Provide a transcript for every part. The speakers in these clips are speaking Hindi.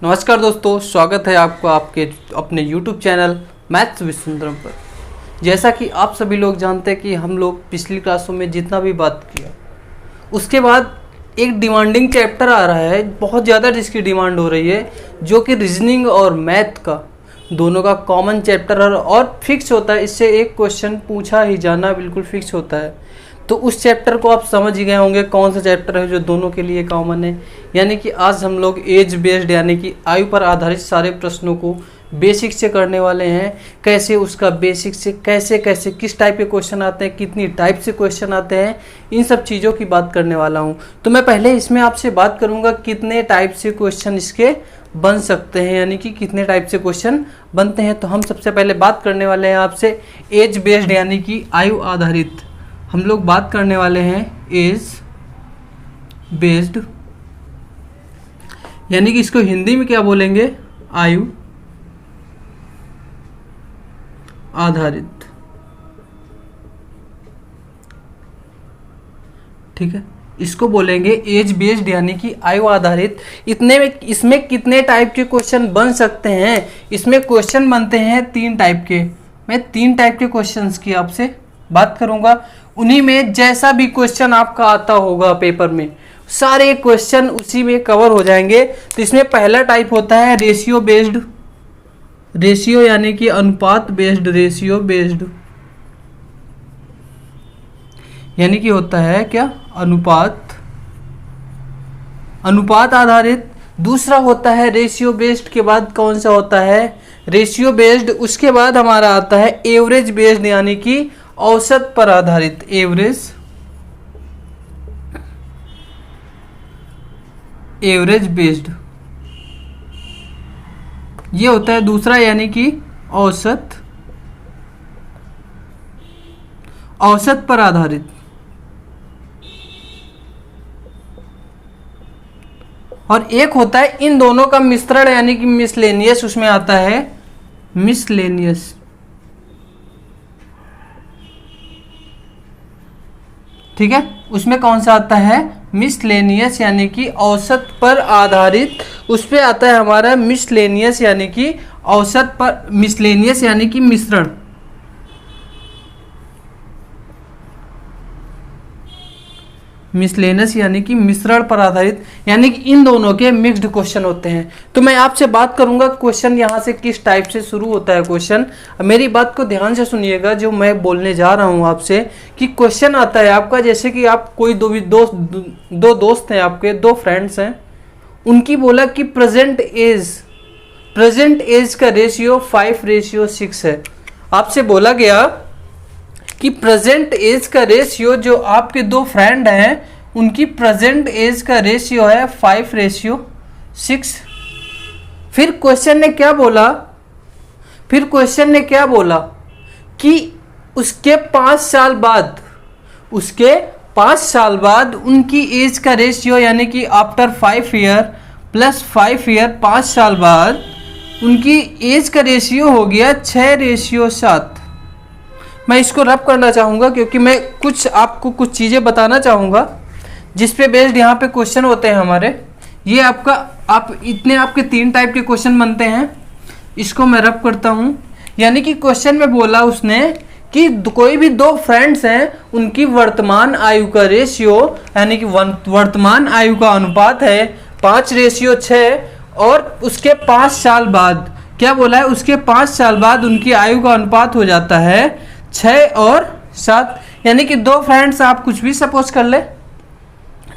नमस्कार दोस्तों, स्वागत है आपको आपके अपने YouTube channel maths with Sundaram पर। जैसा कि आप सभी लोग जानते हैं कि हम लोग पिछली क्लासों में जितना भी बात किया उसके बाद एक डिमांडिंग चैप्टर आ रहा है, बहुत ज़्यादा जिसकी डिमांड हो रही है, जो कि रीजनिंग और मैथ का दोनों का कॉमन चैप्टर और फिक्स होता है। इससे एक क्वेश्चन पूछा ही जाना बिल्कुल फिक्स होता है। तो उस चैप्टर को आप समझ ही गए होंगे कौन सा चैप्टर है जो दोनों के लिए कॉमन है। यानी कि आज हम लोग एज बेस्ड यानी कि आयु पर आधारित सारे प्रश्नों को बेसिक से करने वाले हैं। कैसे उसका बेसिक से कैसे कैसे किस टाइप के क्वेश्चन आते हैं, कितनी टाइप से क्वेश्चन आते हैं, इन सब चीज़ों की बात करने वाला हूं। तो मैं पहले इसमें आपसे बात करूंगा कितने टाइप से क्वेश्चन इसके बन सकते हैं, यानी कि कितने टाइप से क्वेश्चन बनते हैं। तो हम सबसे पहले बात करने वाले हैं आपसे एज बेस्ड यानी कि आयु आधारित। हम लोग बात करने वाले हैं एज बेस्ड, यानी कि इसको हिंदी में क्या बोलेंगे, आयु आधारित। ठीक है, इसको बोलेंगे एज बेस्ड यानी कि आयु आधारित। इतने में इसमें कितने टाइप के क्वेश्चन बन सकते हैं? इसमें क्वेश्चन बनते हैं 3 टाइप के। मैं 3 टाइप के क्वेश्चंस की आपसे बात करूंगा। उन्हीं में जैसा भी क्वेश्चन आपका आता होगा पेपर में, सारे क्वेश्चन उसी में कवर हो जाएंगे। तो इसमें पहला टाइप होता है रेशियो बेस्ड, रेशियो यानी कि अनुपात बेस्ड, रेशियो बेस्ड यानी कि होता है क्या, अनुपात, अनुपात आधारित। दूसरा होता है रेशियो बेस्ड के बाद कौन सा होता है, रेशियो बेस्ड। उसके बाद हमारा आता है एवरेज बेस्ड यानी कि औसत पर आधारित, एवरेज, एवरेज बेस्ड ये होता है दूसरा, यानी कि औसत, औसत पर आधारित। और एक होता है इन दोनों का मिश्रण यानी कि मिसलेनियस, उसमें आता है मिसलेनियस। ठीक है, उसमें कौन सा आता है, मिसलेनियस यानी कि औसत पर आधारित। उस पे आता है हमारा मिसलेनियस यानी कि औसत पर, मिसलेनियस यानी कि मिश्रण। मिसलेनियस यानी कि मिश्रण पर आधारित, यानी कि इन दोनों के मिक्स्ड क्वेश्चन होते हैं। तो मैं आपसे बात करूंगा क्वेश्चन यहाँ से किस टाइप से शुरू होता है क्वेश्चन। मेरी बात को ध्यान से सुनिएगा जो मैं बोलने जा रहा हूँ आपसे, कि क्वेश्चन आता है आपका, जैसे कि आप कोई दो दोस्त हैं आपके, 2 फ्रेंड्स हैं, उनकी बोला कि प्रेजेंट एज का रेशियो 5:6 है। आपसे बोला गया कि प्रेजेंट एज का रेशियो, जो आपके 2 फ्रेंड हैं उनकी प्रेजेंट एज का रेशियो है 5:6। फिर क्वेश्चन ने क्या बोला, कि उसके 5 साल बाद उनकी एज का रेशियो, यानी कि आफ्टर 5 ईयर प्लस 5 ईयर, 5 साल बाद उनकी एज का रेशियो हो गया 6:7। मैं इसको रब करना चाहूँगा क्योंकि मैं आपको कुछ चीज़ें बताना चाहूँगा जिस पे बेस्ड यहाँ पे क्वेश्चन होते हैं हमारे। ये आपके 3 टाइप के क्वेश्चन बनते हैं। इसको मैं रब करता हूँ, यानी कि क्वेश्चन में बोला उसने कि कोई भी 2 फ्रेंड्स हैं, उनकी वर्तमान आयु का रेशियो यानी कि वर्तमान आयु का अनुपात है 5:6, और उसके 5 साल बाद क्या बोला है, उसके 5 साल बाद उनकी आयु का अनुपात हो जाता है 6 और 7। यानी कि 2 फ्रेंड्स आप कुछ भी सपोज कर ले।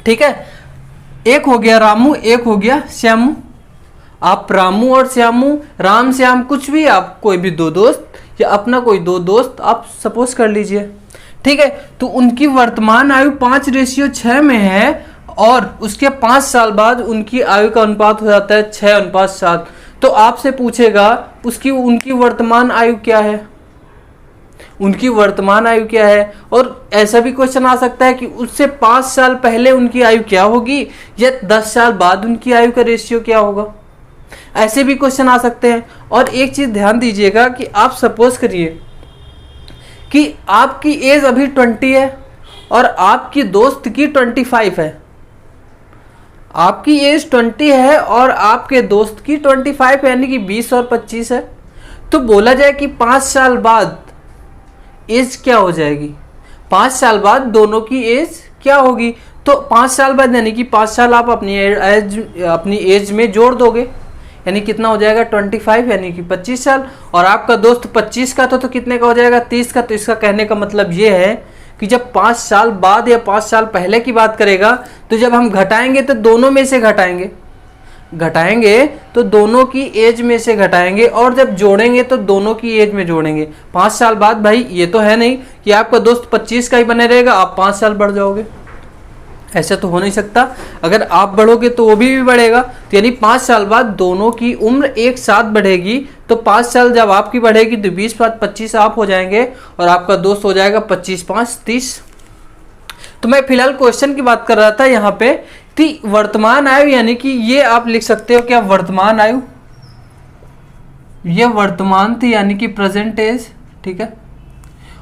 ठीक है, एक हो गया रामू, एक हो गया श्यामू। आप रामू और श्यामू, राम श्याम, कुछ भी आप, कोई भी 2 दोस्त या अपना कोई 2 दोस्त आप सपोज कर लीजिए। ठीक है, तो उनकी वर्तमान आयु 5:6 में है और उसके 5 साल बाद उनकी आयु का अनुपात हो जाता है 6:7। तो आपसे पूछेगा उनकी वर्तमान आयु क्या है, उनकी वर्तमान आयु क्या है। और ऐसा भी क्वेश्चन आ सकता है कि उससे 5 साल पहले उनकी आयु क्या होगी, या 10 साल बाद उनकी आयु का रेशियो क्या होगा। ऐसे भी क्वेश्चन आ सकते हैं। और एक चीज ध्यान दीजिएगा कि आप सपोज करिए कि आपकी एज अभी 20 है और आपकी दोस्त की 25 है। आपकी एज 20 है और आपके दोस्त की 25 यानी कि 20 और 25 है। तो बोला जाए कि 5 साल बाद एज क्या हो जाएगी, 5 साल बाद दोनों की एज क्या होगी। तो 5 साल बाद यानी कि 5 साल आप अपनी एज में जोड़ दोगे, यानी कितना हो जाएगा 25 यानी कि 25 साल। और आपका दोस्त 25 का तो कितने का हो जाएगा 30 का। तो इसका कहने का मतलब ये है कि जब 5 साल बाद या 5 साल पहले की बात करेगा तो जब हम घटाएंगे तो दोनों में से घटाएंगे तो दोनों की एज में से घटाएंगे, और जब जोड़ेंगे तो दोनों की एज में जोड़ेंगे। 5 साल बाद भाई ये तो है नहीं कि आपका दोस्त 25 का ही बने रहेगा, आप 5 साल बढ़ जाओगे, ऐसा तो हो नहीं सकता। अगर आप बढ़ोगे तो वो भी बढ़ेगा। तो यानी 5 साल बाद दोनों की उम्र एक साथ बढ़ेगी। तो 5 साल जब आपकी बढ़ेगी तो 20 बाद 25 आप हो जाएंगे और आपका दोस्त हो जाएगा 25 5 30। तो मैं फिलहाल क्वेश्चन की बात कर रहा था यहाँ पे कि वर्तमान आयु, यानी कि ये आप लिख सकते हो क्या वर्तमान आयु, ये वर्तमान थी यानी कि प्रेजेंट एज, ठीक है।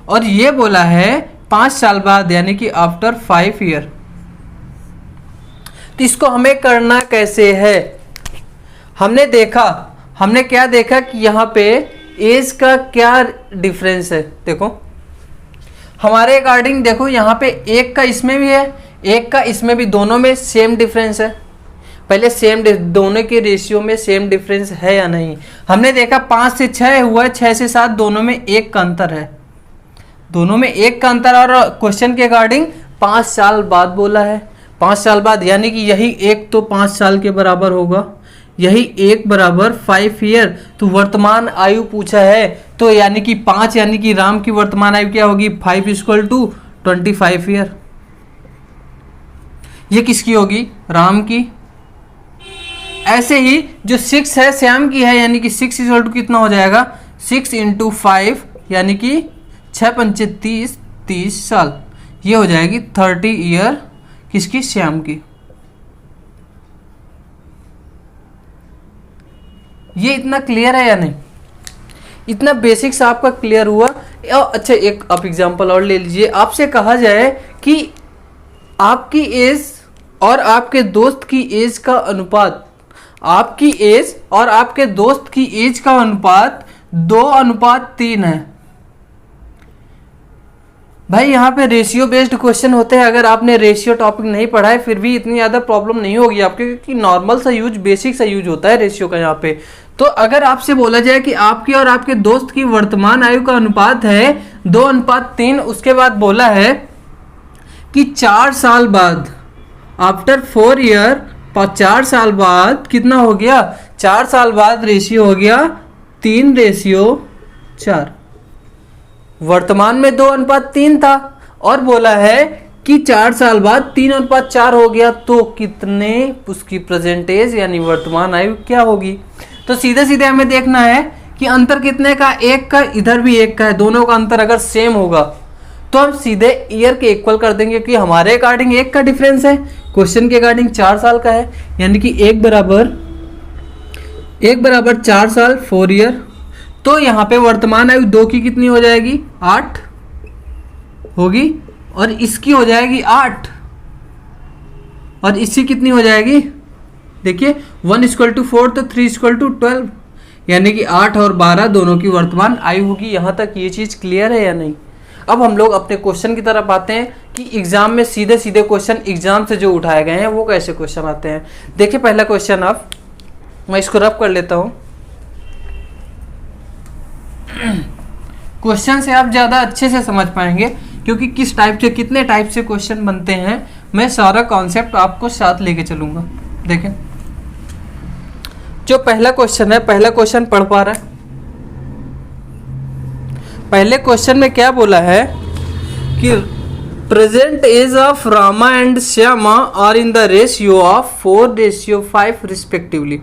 और ये बोला है 5 साल बाद यानी कि आफ्टर 5 ईयर। तो इसको हमें करना कैसे है, हमने क्या देखा कि यहाँ पे एज का क्या डिफरेंस है। देखो हमारे अकॉर्डिंग देखो यहाँ पे एक का इसमें भी है, एक का इसमें भी, दोनों में सेम डिफरेंस है। पहले दोनों के रेशियो में सेम डिफरेंस है या नहीं। हमने देखा 5 से 6 हुआ है, 6 से 7 दोनों में एक का अंतर है, दोनों में एक का अंतर। और क्वेश्चन के अकॉर्डिंग 5 साल बाद बोला है, 5 साल बाद यानी कि यही एक तो 5 साल के बराबर होगा, यही एक बराबर 5 ईयर। तो वर्तमान आयु पूछा है तो यानी कि 5 यानी कि राम की वर्तमान आयु क्या होगी 5 = 25 ईयर। ये किसकी होगी राम की। ऐसे ही जो 6 है श्याम की है, यानी कि 6 = कितना हो जाएगा 6 × 5 यानी कि 6 पंचे 30, 30 साल। ये हो जाएगी 30 ईयर किसकी श्याम की। ये इतना क्लियर है या नहीं, इतना बेसिक्स आपका क्लियर हुआ। अच्छा एक आप एग्जांपल और ले लीजिए। आपसे कहा जाए कि आपकी एज और आपके दोस्त की एज का अनुपात, आपकी एज और आपके दोस्त की एज का अनुपात 2:3 है। भाई यहाँ पे रेशियो बेस्ड क्वेश्चन होते हैं। अगर आपने रेशियो टॉपिक नहीं पढ़ा है फिर भी इतनी ज़्यादा प्रॉब्लम नहीं होगी आपके, क्योंकि नॉर्मल सा यूज, बेसिक सा यूज होता है रेशियो का यहाँ पे। तो अगर आपसे बोला जाए कि आपकी और आपके दोस्त की वर्तमान आयु का अनुपात है 2:3, उसके बाद बोला है कि 4 साल बाद आफ्टर 4 ईयर, 4 साल बाद कितना हो गया, 4 साल बाद रेशियो हो गया 3:4। वर्तमान में 2:3 था और बोला है कि 4 साल बाद 3:4 हो गया, तो कितने उसकी प्रेजेंटेज यानी वर्तमान आयु क्या होगी। तो सीधे सीधे हमें देखना है कि अंतर कितने का, एक का, इधर भी एक का है, दोनों का अंतर अगर सेम होगा तो हम सीधे ईयर के इक्वल कर देंगे, क्योंकि हमारे अकॉर्डिंग एक का डिफरेंस है, क्वेश्चन के अकॉर्डिंग 4 साल का है, यानी कि एक बराबर 4 साल 4 ईयर। तो यहाँ पे वर्तमान आयु 2 की कितनी हो जाएगी 8 होगी, और इसकी हो जाएगी 8, और इसकी कितनी हो जाएगी, देखिए 1 = 4 तो 3 = 12, यानी कि 8 और 12 दोनों की वर्तमान आयु होगी। यहाँ तक ये चीज़ क्लियर है या नहीं। अब हम लोग अपने क्वेश्चन की तरफ आते हैं कि एग्जाम में सीधे सीधे क्वेश्चन एग्जाम से जो उठाए गए हैं वो कैसे क्वेश्चन आते हैं। देखिए पहला क्वेश्चन, अब मैं इसको रब कर लेता हूँ। क्वेश्चन से आप ज़्यादा अच्छे से समझ पाएंगे, क्योंकि किस टाइप से, कितने टाइप से क्वेश्चन बनते हैं, मैं सारा कॉन्सेप्ट आपको साथ लेके चलूंगा। देखें जो पहला क्वेश्चन है, पहला क्वेश्चन पढ़ पा रहा है। पहले क्वेश्चन में क्या बोला है कि present age of Rama and Shyama are in the ratio of 4:5 respectively.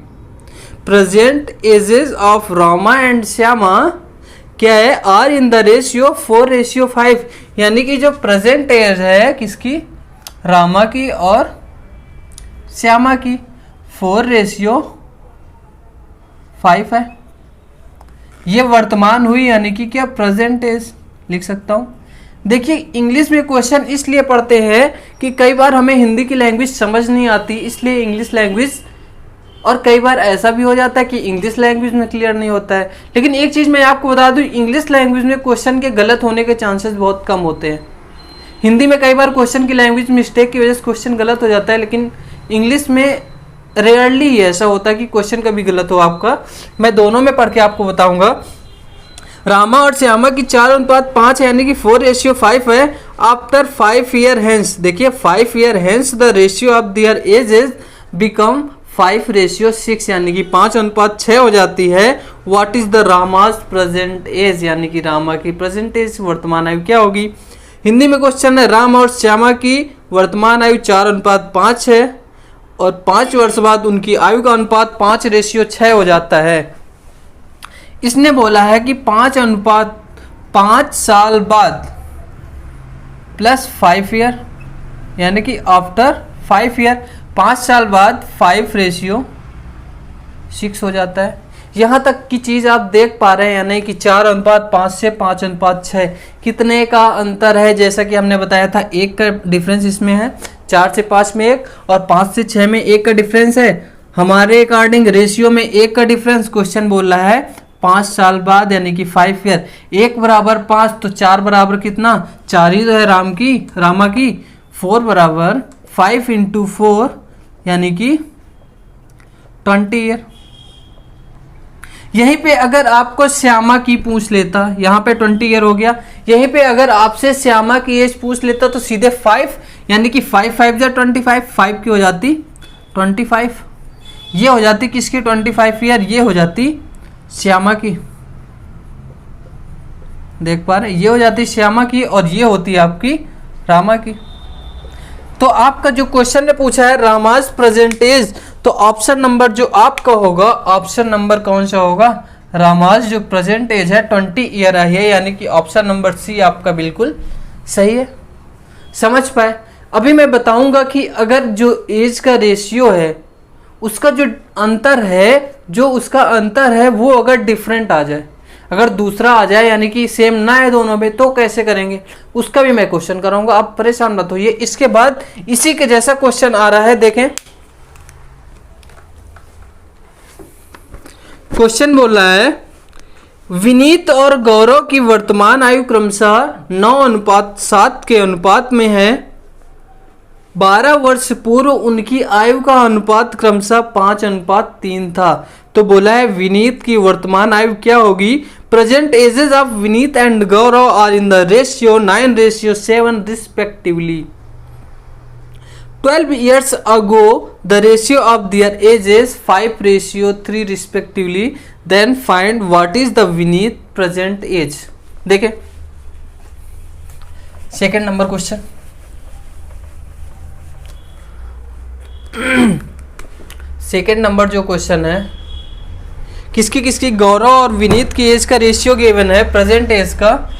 Present ages of Rama and Shyama क्या है, आर इन द रेशियो 4:5, यानी कि जो प्रेजेंट एज है किसकी, रामा की और श्यामा की 4:5 है। ये वर्तमान हुई, यानी कि क्या प्रेजेंट एज लिख सकता हूँ। देखिए इंग्लिश में क्वेश्चन इसलिए पढ़ते हैं कि कई बार हमें हिंदी की लैंग्वेज समझ नहीं आती, इसलिए इंग्लिश लैंग्वेज, और कई बार ऐसा भी हो जाता है कि इंग्लिश लैंग्वेज में क्लियर नहीं होता है। लेकिन एक चीज़ मैं आपको बता दूं, इंग्लिश लैंग्वेज में क्वेश्चन के गलत होने के चांसेस बहुत कम होते हैं। हिंदी में कई बार क्वेश्चन की लैंग्वेज मिस्टेक की वजह से क्वेश्चन गलत हो जाता है, लेकिन इंग्लिश में रेयरली ही ऐसा होता है कि क्वेश्चन कभी गलत हो आपका। मैं दोनों में पढ़ के आपको बताऊंगा। रामा और श्यामा की 4:5 है, यानी कि 4:5 है। आफ्टर 5 ईयर हेंस, देखिए 5 year hence the ratio of their ages become 5:6, यानी कि 5:6 हो जाती है। What is the Rama's present age, यानी कि रामा की प्रेजेंट एज वर्तमान आयु क्या होगी। हिंदी में क्वेश्चन है, राम और श्यामा की वर्तमान आयु 4:5 है और 5 वर्ष बाद उनकी आयु का अनुपात 5:6 हो जाता है। इसने बोला है कि 5:5 साल बाद प्लस 5 ईयर, यानी कि आफ्टर 5 ईयर, 5 साल बाद 5:6 हो जाता है। यहाँ तक की चीज़ आप देख पा रहे हैं या नहीं कि 4:5 से 5:6 कितने का अंतर है। जैसा कि हमने बताया था 1 का डिफरेंस इसमें है, 4 से 5 में 1 और 5 से 6 में 1 का डिफरेंस है। हमारे अकॉर्डिंग रेशियो में 1 का डिफरेंस क्वेश्चन बोल रहा है 5 साल बाद, यानी कि 5 ईयर। 1 बराबर 5 तो 4 बराबर कितना, 4 ही तो है रामा की। 4 बराबर 5 × 4 यानी कि 20 ईयर। यहीं पे अगर आपको श्यामा की पूछ लेता, यहाँ पे 20 ईयर हो गया। यहीं पे अगर आपसे श्यामा की एज पूछ लेता तो सीधे 5, यानी कि 5 5 जा 25, 5 की हो जाती 25। ये हो जाती किसकी 25 ईयर, ये हो जाती श्यामा की। देख पा रहे, ये हो जाती श्यामा की और ये होती आपकी रामा की। तो आपका जो क्वेश्चन ने पूछा है रामाज प्रेजेंटेज, तो ऑप्शन नंबर जो आपका होगा, ऑप्शन नंबर कौन सा होगा, रामाज जो प्रेजेंट एज है 20 ईयर है, यानी कि ऑप्शन नंबर सी आपका बिल्कुल सही है। समझ पाए। अभी मैं बताऊंगा कि अगर जो एज का रेशियो है उसका जो अंतर है वो अगर डिफरेंट आ जाए, अगर दूसरा आ जाए यानी कि सेम ना है दोनों में, तो कैसे करेंगे उसका भी मैं क्वेश्चन कराऊंगा, आप परेशान मत होइए। इसके बाद इसी के जैसा क्वेश्चन आ रहा है, देखें क्वेश्चन बोल रहा है विनीत और गौरव की वर्तमान आयु क्रमशः 9:7 के अनुपात में है। 12 वर्ष पूर्व उनकी आयु का अनुपात क्रमशः 5:3 था। तो बोला है विनीत की वर्तमान आयु क्या होगी। Present ages of Vineet and Gaurav are in the ratio 9:7 respectively. 12 years ago the ratio of their ages 5:3 respectively. Then find what is the Vineet present age. देखें second number question. Second number जो क्वेश्चन है, किसकी गौरव और विनीत की एज का रेशियो गिवन है, प्रेजेंट एज का।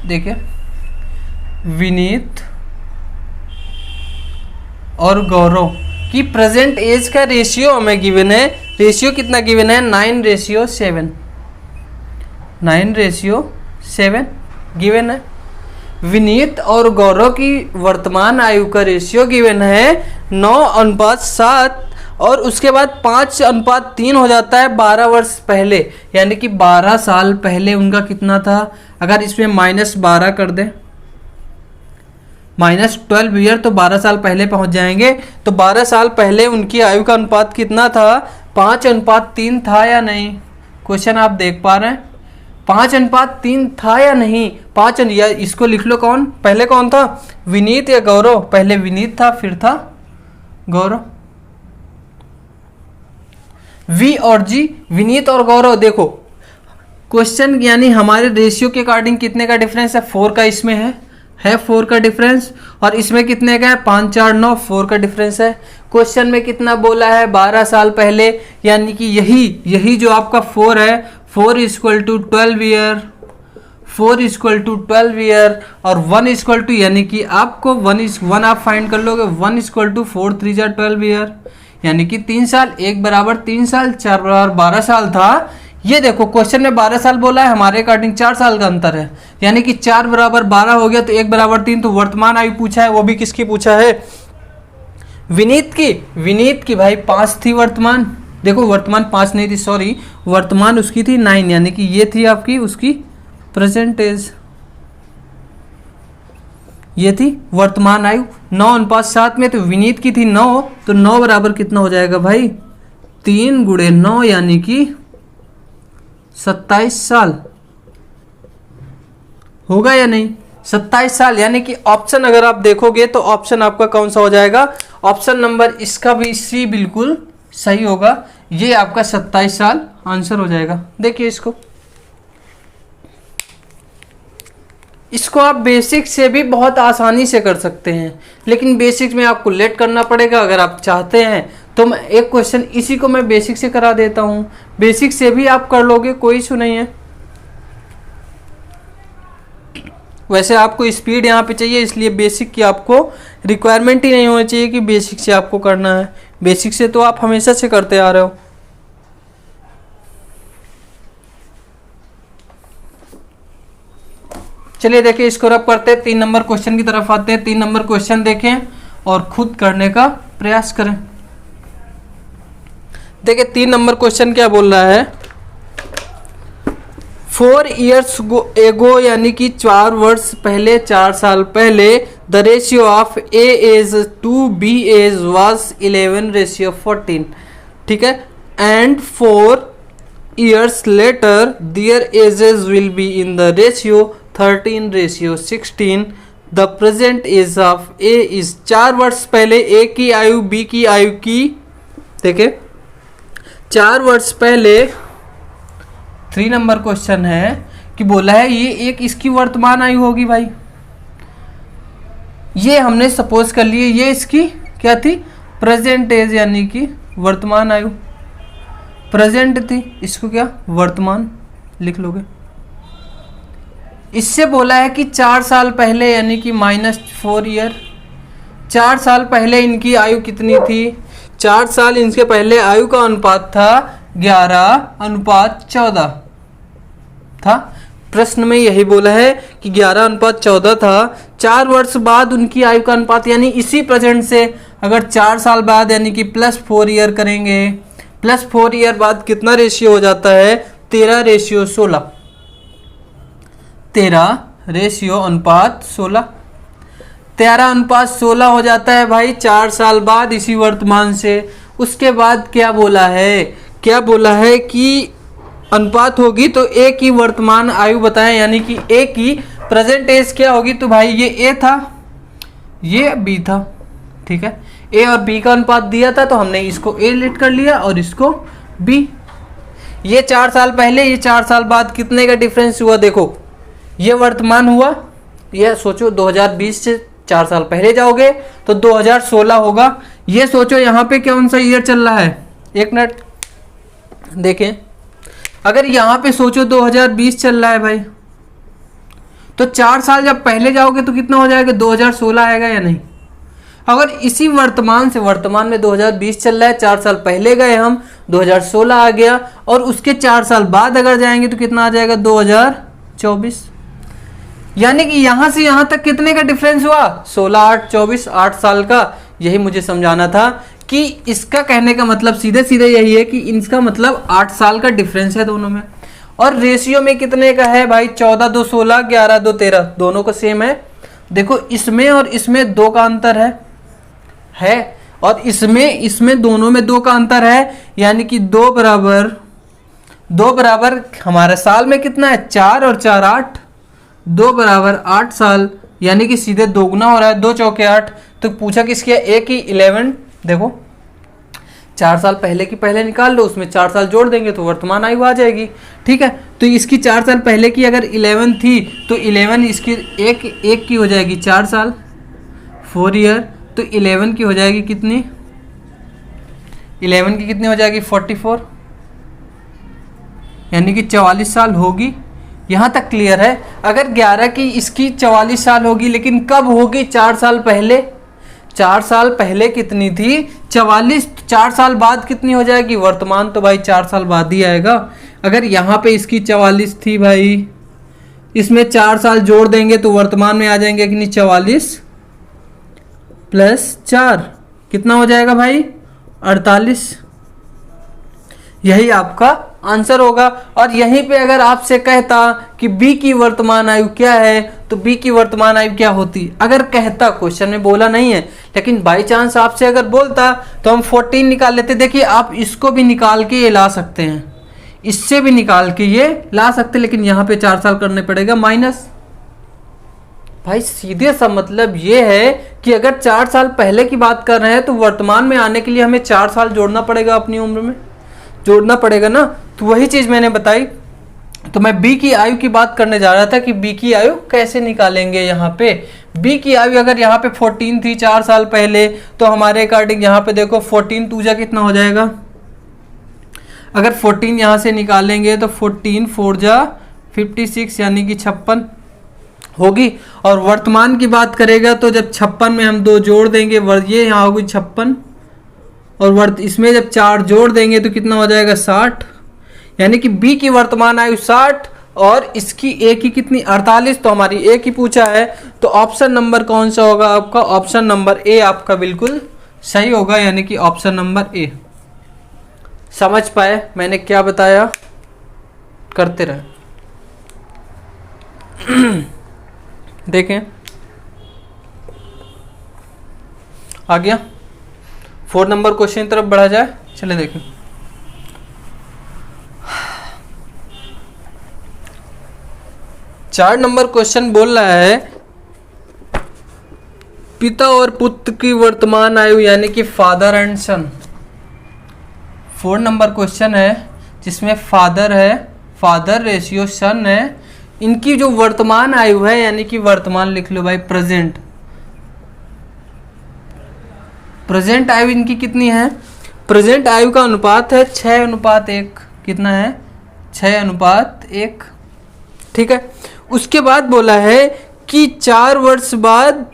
देखिए विनीत और गौरव की प्रेजेंट एज का रेशियो हमें गिवन है। रेशियो कितना गिवन है, 9:7। 9:7 गिवन है। विनीत और गौरव की वर्तमान आयु का रेशियो गिवन है 9:7 और उसके बाद 5:3 हो जाता है 12 वर्ष पहले, यानी कि 12 साल पहले उनका कितना था। अगर इसमें -12 कर दें, -12 ईयर, तो 12 साल पहले पहुंच जाएंगे। तो 12 साल पहले उनकी आयु का अनुपात कितना था, 5:3 था या नहीं। क्वेश्चन आप देख पा रहे हैं 5:3 था या नहीं। या इसको लिख लो, कौन पहले कौन था, विनीत या गौरव। पहले विनीत था फिर था गौरव। वी और जी, विनीत और गौरव। देखो क्वेश्चन यानी हमारे रेशियो के अकॉर्डिंग कितने का डिफरेंस है, 4 का इसमें है 4 का डिफरेंस, और इसमें कितने का है 5 4 9 4 का डिफरेंस है। क्वेश्चन में कितना बोला है 12 साल पहले, यानी कि यही जो आपका 4 है, 4 = 12 ईयर, 4 = 12 ईयर और 1 = यानी कि आपको 1 आप फाइंड कर लोगे, 1 = 4 3 जा 12 ईयर, यानी कि 3 साल, 1 बराबर 3 साल, 4 बराबर 12 साल था। ये देखो क्वेश्चन में 12 साल बोला है, हमारे अकॉर्डिंग 4 साल का अंतर है, यानी कि 4 बराबर 12 हो गया, तो 1 बराबर 3। तो वर्तमान आयु पूछा है, वो भी किसकी पूछा है? विनीत की भाई 5 थी वर्तमान। देखो वर्तमान 5 नहीं थी, सॉरी, वर्तमान उसकी थी 9, यानी कि ये थी आपकी उसकी प्रेजेंट एज, ये थी वर्तमान आयु 9:7 में। तो विनीत की थी 9, तो 9 बराबर कितना हो जाएगा भाई? 3 गुणे 9 यानी कि 27 साल होगा या नहीं? 27 साल, यानी कि ऑप्शन अगर आप देखोगे तो ऑप्शन आपका कौन सा हो जाएगा? ऑप्शन नंबर इसका भी सी बिल्कुल सही होगा, ये आपका 27 साल आंसर हो जाएगा। देखिए इसको आप बेसिक से भी बहुत आसानी से कर सकते हैं, लेकिन बेसिक में आपको लेट करना पड़ेगा। अगर आप चाहते हैं तो मैं एक क्वेश्चन इसी को मैं बेसिक से करा देता हूं, बेसिक से भी आप कर लोगे, कोई इशू नहीं है। वैसे आपको स्पीड यहाँ पे चाहिए, इसलिए बेसिक की आपको रिक्वायरमेंट ही नहीं होनी चाहिए कि बेसिक से आपको करना है। बेसिक से तो आप हमेशा से करते आ रहे हो। चलिए देखिए, इसको रब करते हैं, 3 नंबर क्वेश्चन की तरफ आते हैं। 3 नंबर क्वेश्चन देखें और खुद करने का प्रयास करें। देखिए 3 नंबर क्वेश्चन क्या बोल रहा है? 4 years एगो, यानी कि 4 वर्ष पहले, 4 साल पहले, the ratio of A age to B age was 11:14, ठीक है। And 4 years later their ages will be in the ratio 13:16। The present age of A is 4 वर्ष पहले ए की आयु बी की आयु की, देखिए 4 वर्ष पहले 3 नंबर क्वेश्चन है कि बोला है ये एक इसकी वर्तमान आयु होगी भाई, ये हमने सपोज कर लिए, ये इसकी क्या थी? प्रेजेंट एज, यानी कि वर्तमान आयु। प्रेजेंट थी, इसको क्या वर्तमान लिख लोगे। इससे बोला है कि 4 साल पहले, यानी कि -4 ईयर, 4 साल पहले इनकी आयु कितनी थी? 4 साल इनके पहले आयु का अनुपात था 11:14 था। प्रश्न में यही बोला है कि 11:14 था। 4 वर्ष बाद उनकी आयु का अनुपात, यानी इसी प्रेजेंट से अगर 4 साल बाद, यानी कि +4 ईयर करेंगे, +4 ईयर बाद कितना रेशियो हो जाता है? 13:16, 13:16, 13:16 हो जाता है भाई 4 साल बाद इसी वर्तमान से। उसके बाद क्या बोला है? क्या बोला है कि अनुपात होगी तो ए की वर्तमान आयु बताएं, यानी कि ए की प्रेजेंट एज क्या होगी? तो भाई ये ए था, ये बी था, ठीक है। ए और बी का अनुपात दिया था, तो हमने इसको ए लिट कर लिया और इसको बी। ये 4 साल पहले, ये 4 साल बाद, कितने का डिफरेंस हुआ? देखो ये वर्तमान हुआ, ये सोचो 2020 से 4 साल पहले जाओगे तो 2016 होगा। ये सोचो यहाँ पे कौन सा ईयर चल रहा है? 1 मिनट देखें, अगर यहाँ पे सोचो 2020 चल रहा है भाई, तो 4 साल जब पहले जाओगे तो कितना हो जाएगा? 2016 आएगा या नहीं? अगर इसी वर्तमान से, वर्तमान में 2020 चल रहा है, 4 साल पहले गए हम, 2016 आ गया, और उसके 4 साल बाद अगर जाएंगे तो कितना आ जाएगा? 2024। यानी कि यहां से यहां तक कितने का डिफरेंस हुआ? 16, 8, 24, 8 साल का। यही मुझे समझाना था कि इसका कहने का मतलब सीधे सीधे यही है कि इसका मतलब 8 साल का डिफरेंस है दोनों में। और रेशियो में कितने का है भाई? 14:2 16, 11:2 13, दोनों का सेम है। देखो इसमें और इसमें 2 का अंतर है, और इसमें दोनों में 2 का अंतर है, यानी कि 2 बराबर हमारे साल में कितना है? 4 और 4 8, 2 बराबर 8 साल, यानी कि सीधे दोगुना हो रहा है, 2 चौके 8। तो पूछा किसकी? ए की 11। देखो 4 साल पहले की पहले निकाल लो, उसमें 4 साल जोड़ देंगे तो वर्तमान आयु आ जाएगी, ठीक है। तो इसकी 4 साल पहले की अगर 11 थी तो 11 इसकी एक की हो जाएगी 4 साल, 4 ईयर। तो 11 की हो जाएगी कितनी? 11 की कितनी हो जाएगी? 44, यानी कि 44 साल होगी। यहाँ तक क्लियर है। अगर 11 की इसकी 44 साल होगी, लेकिन कब होगी? 4 साल पहले। 4 साल पहले कितनी थी? 44। 4 साल बाद कितनी हो जाएगी? वर्तमान तो भाई 4 साल बाद ही आएगा। अगर यहाँ पे इसकी 44 थी भाई, इसमें 4 साल जोड़ देंगे तो वर्तमान में आ जाएंगे कि नहीं, 44 प्लस 4 कितना हो जाएगा भाई, 48। यही आपका आंसर होगा। और यहीं पे अगर आपसे कहता कि बी की वर्तमान आयु क्या है, तो बी की वर्तमान आयु क्या होती, अगर कहता, क्वेश्चन में बोला नहीं है, लेकिन बाई चांस आपसे अगर बोलता तो हम 14 निकाल लेते। देखिए आप इसको भी निकाल के ये ला सकते हैं, इससे भी निकाल के ये ला सकते, लेकिन यहाँ पे 4 साल करने पड़ेगा माइनस। भाई सीधे सा मतलब ये है कि अगर 4 साल पहले की बात कर रहे हैं तो वर्तमान में आने के लिए हमें 4 साल जोड़ना पड़ेगा, अपनी उम्र में जोड़ना पड़ेगा ना। तो वही चीज मैंने बताई। तो मैं बी की आयु की बात करने जा रहा था कि बी की आयु कैसे निकालेंगे। यहाँ पे बी की आयु अगर यहाँ पे 14 थी 4 साल पहले, तो हमारे अकॉर्डिंग यहाँ पे देखो 14 टू जा कितना हो जाएगा, अगर 14 यहाँ से निकालेंगे तो 14 4 जा 56 यानी कि 56 होगी। और वर्तमान की बात करेगा तो जब 56 में हम 2 जोड़ देंगे, ये यहाँ होगी 56, और इसमें जब 4 जोड़ देंगे तो कितना हो जाएगा 60, यानी कि बी की वर्तमान आयु 60 और इसकी ए की कितनी 48। तो हमारी ए की पूछा है, तो ऑप्शन नंबर कौन सा होगा आपका, ऑप्शन नंबर ए आपका बिल्कुल सही होगा, यानी कि ऑप्शन नंबर ए। समझ पाए मैंने क्या बताया, करते रहे। देखें आ गया। 4 नंबर क्वेश्चन की तरफ बढ़ा जाए, चले देखें। चार नंबर क्वेश्चन बोल रहा है पिता और पुत्र की वर्तमान आयु यानी कि father and son. 4 number question है जिसमें फादर है, फादर रेशियो सन है, इनकी जो वर्तमान आयु है यानी कि वर्तमान लिख लो भाई, प्रेजेंट, प्रेजेंट आयु इनकी कितनी है, प्रेजेंट आयु का अनुपात है 6:1। कितना है, 6:1। ठीक है। उसके बाद बोला है कि 4 वर्ष बाद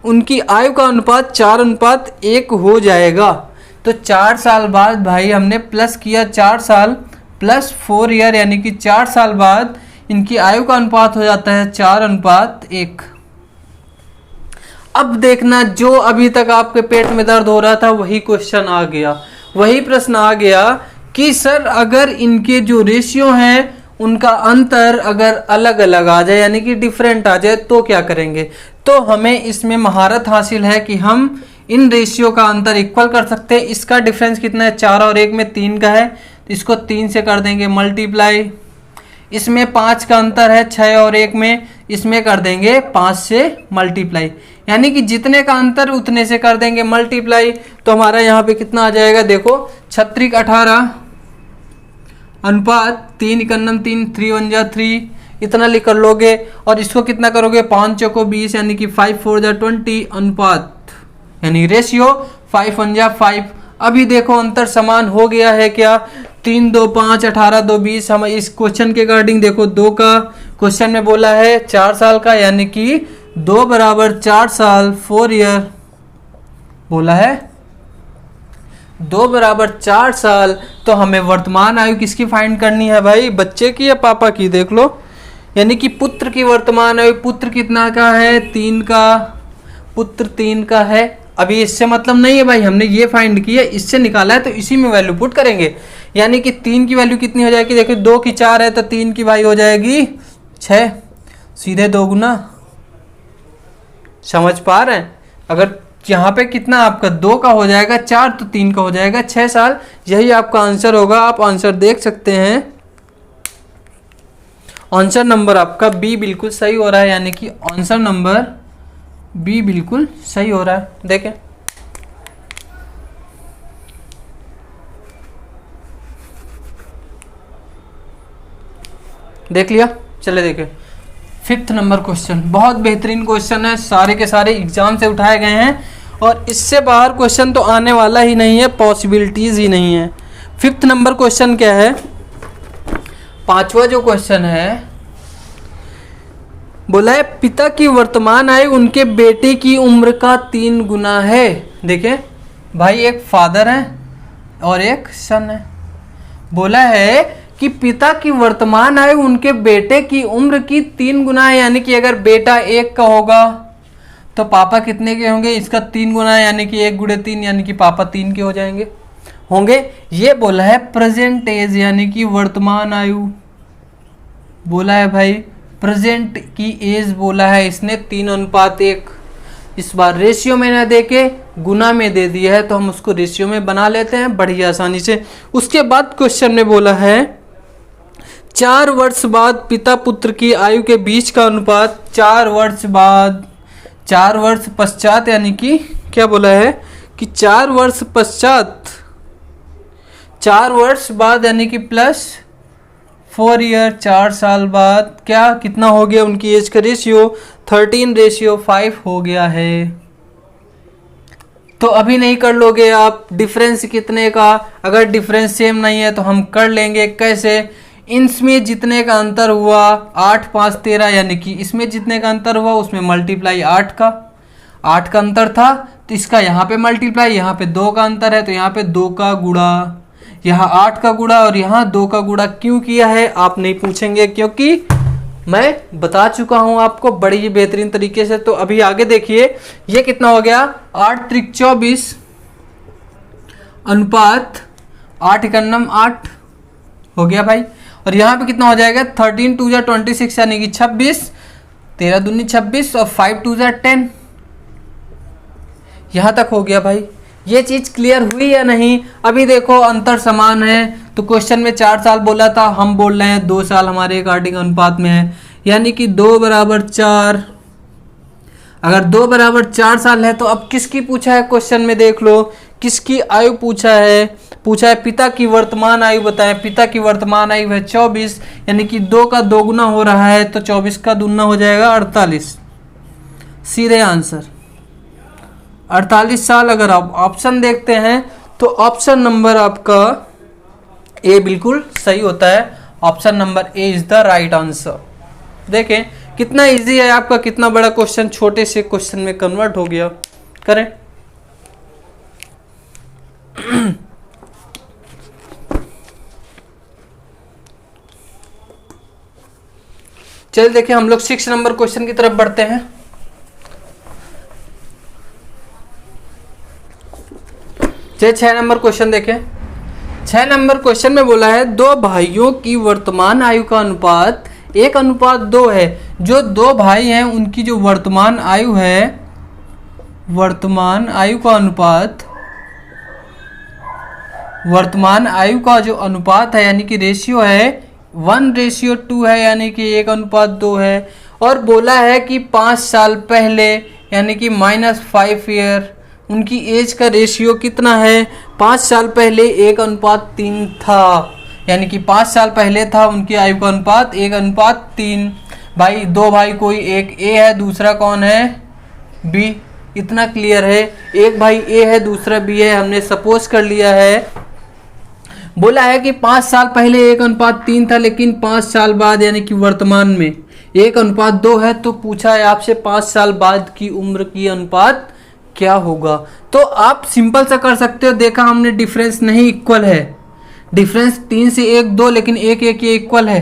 उनकी आयु का अनुपात 4:1 हो जाएगा। तो 4 साल बाद भाई हमने प्लस किया, 4 साल प्लस 4 ईयर यानी कि 4 साल बाद इनकी आयु का अनुपात हो जाता है 4:1। अब देखना, जो अभी तक आपके पेट में दर्द हो रहा था वही क्वेश्चन आ गया, वही प्रश्न आ गया कि सर अगर इनके जो रेशियो हैं उनका अंतर अगर अलग अलग आ जाए यानी कि डिफरेंट आ जाए तो क्या करेंगे। तो हमें इसमें महारत हासिल है कि हम इन रेशियो का अंतर इक्वल कर सकते हैं। इसका डिफरेंस कितना है, 4 और 1 में 3 का है, इसको 3 से कर देंगे मल्टीप्लाई। इसमें 5 का अंतर है 6 और 1 में, इसमें कर देंगे 5 से मल्टीप्लाई, यानी कि जितने का अंतर उतने से कर देंगे मल्टीप्लाई। तो हमारा यहाँ पे कितना आ जाएगा, देखो 36 18 अनुपात 3 1 3 3 1 जा 3 इतना लिख कर लोगे। और इसको कितना करोगे, 5 चौको 20 यानी कि 5 4 जा 20 अनुपात यानी रेशियो 5 1 जा 5। अभी देखो अंतर समान हो गया है क्या, 3 2 5 18 2 20। हम इस क्वेश्चन के अकॉर्डिंग देखो 2 का क्वेश्चन में बोला है 4 साल का, यानी कि 2 बराबर 4 साल 4 ईयर बोला है, 2 बराबर 4 साल। तो हमें वर्तमान आयु किसकी फाइंड करनी है भाई, बच्चे की या पापा की, देख लो। यानी कि पुत्र की वर्तमान आयु, पुत्र कितना का है 3 का, पुत्र 3 का है। अभी इससे मतलब नहीं है भाई, हमने ये फाइंड किया, इससे निकाला है तो इसी में वैल्यू पुट करेंगे। यानी कि 3 की वैल्यू कितनी हो जाएगी, देखो 2 की 4 है तो 3 की भाई हो जाएगी 6, सीधे 2 गुना। समझ पा रहे हैं। अगर यहाँ पे कितना आपका 2 का हो जाएगा 4 तो 3 का हो जाएगा 6 साल। यही आपका आंसर होगा। आप आंसर देख सकते हैं, आंसर नंबर आपका बी बिल्कुल सही हो रहा है, यानी कि आंसर नंबर बी बिल्कुल सही हो रहा है। देखें देख लिया, चले देखें 5th नंबर क्वेश्चन। बहुत बेहतरीन क्वेश्चन है, सारे के सारे एग्जाम से उठाए गए हैं और इससे बाहर क्वेश्चन तो आने वाला ही नहीं है, पॉसिबिलिटीज ही नहीं है। 5th नंबर क्वेश्चन क्या है, 5वां जो क्वेश्चन है बोला है पिता की वर्तमान आयु उनके बेटे की उम्र का 3 गुना है। देखें भाई, एक फादर है और एक सन है। बोला है कि पिता की वर्तमान आयु उनके बेटे की उम्र की 3 गुना है, यानी कि अगर बेटा 1 का होगा तो पापा कितने के होंगे, इसका 3 गुना है, यानी कि 1 गुणे 3, यानी कि पापा 3 के हो जाएंगे होंगे। ये बोला है प्रेजेंट एज, यानी कि वर्तमान आयु बोला है भाई, प्रेजेंट की एज बोला है इसने 3:1। इस बार रेशियो में ना दे के गुना में दे दिया है, तो हम उसको रेशियो में बना लेते हैं बड़ी आसानी से। उसके बाद क्वेश्चन में बोला है 4 वर्ष बाद पिता पुत्र की आयु के बीच का अनुपात 4 वर्ष बाद, 4 वर्ष पश्चात, यानी कि क्या बोला है कि 4 वर्ष पश्चात, 4 वर्ष बाद यानी कि प्लस 4 ईयर, 4 साल बाद क्या कितना हो गया उनकी एज का रेशियो 13:5 हो गया है। तो अभी नहीं कर लोगे आप, डिफरेंस कितने का, अगर डिफरेंस सेम नहीं है तो हम कर लेंगे। कैसे, इसमें जितने का अंतर हुआ 8 5 13, यानी कि इसमें जितने का अंतर हुआ उसमें मल्टीप्लाई 8 का अंतर था, तो इसका यहाँ पे मल्टीप्लाई, यहाँ पे 2 का अंतर है तो यहाँ पे 2 का गुणा, यहाँ 8 का गुणा और यहाँ 2 का गुणा क्यों किया है आप नहीं पूछेंगे, क्योंकि मैं बता चुका हूं आपको बड़ी ही बेहतरीन तरीके से। तो अभी आगे देखिए, ये कितना हो गया 8 त्रिक 24 अनुपात 8 एकन्नम 8 हो गया भाई। और यहाँ पे कितना हो जाएगा 13 2 जा 26, यानी कि 26, 13 दूनी 26 और 5 2 जा 10, यहाँ तक हो गया भाई। ये चीज क्लियर हुई या नहीं? अभी देखो अंतर समान है, तो क्वेश्चन में 4 साल बोला था, हम बोल रहे हैं 2 साल हमारे अकॉर्डिंग अनुपात में है, यानी कि 2 बराबर 4। अगर 2 बराबर 4 साल है तो अब किसकी पूछा है क्वेश्चन में, देख लो किसकी आयु पूछा है पिता की वर्तमान आयु बताएं। पिता की वर्तमान आयु है 24, यानी कि 2 का 2 गुना हो रहा है तो 24 का दूना हो जाएगा 48, सीधे आंसर 48 साल। अगर आप ऑप्शन देखते हैं तो ऑप्शन नंबर आपका ए बिल्कुल सही होता है, option number A is the right answer. देखें कितना इजी है आपका, कितना बड़ा क्वेश्चन छोटे से क्वेश्चन में कन्वर्ट हो गया। करें चलिए देखिए हम लोग 6 नंबर क्वेश्चन की तरफ बढ़ते हैं। चलिए 6 नंबर क्वेश्चन देखें। 6 नंबर क्वेश्चन में बोला है 2 भाइयों की वर्तमान आयु का अनुपात 1:2 है। जो 2 भाई हैं उनकी जो वर्तमान आयु है, वर्तमान आयु का अनुपात, वर्तमान आयु का जो अनुपात है यानी कि रेशियो है 1:2 है, यानी कि 1:2 है। और बोला है कि 5 साल पहले यानी कि -5 ईयर उनकी एज का रेशियो कितना है। 5 साल पहले 1:3 था, यानी कि 5 साल पहले था उनकी आयु का अनुपात 1:3। भाई 2 भाई, कोई एक ए है दूसरा कौन है बी, इतना क्लियर है। एक भाई ए है दूसरा बी है, हमने सपोज कर लिया है। बोला है कि 5 साल पहले 1:3 था, लेकिन 5 साल बाद यानी कि वर्तमान में 1:2 है। तो पूछा है आपसे 5 साल बाद की उम्र की अनुपात क्या होगा। तो आप सिंपल सा कर सकते हो, देखा हमने डिफरेंस नहीं इक्वल है, डिफरेंस 3 से 1 2, लेकिन 1 1 ये इक्वल है।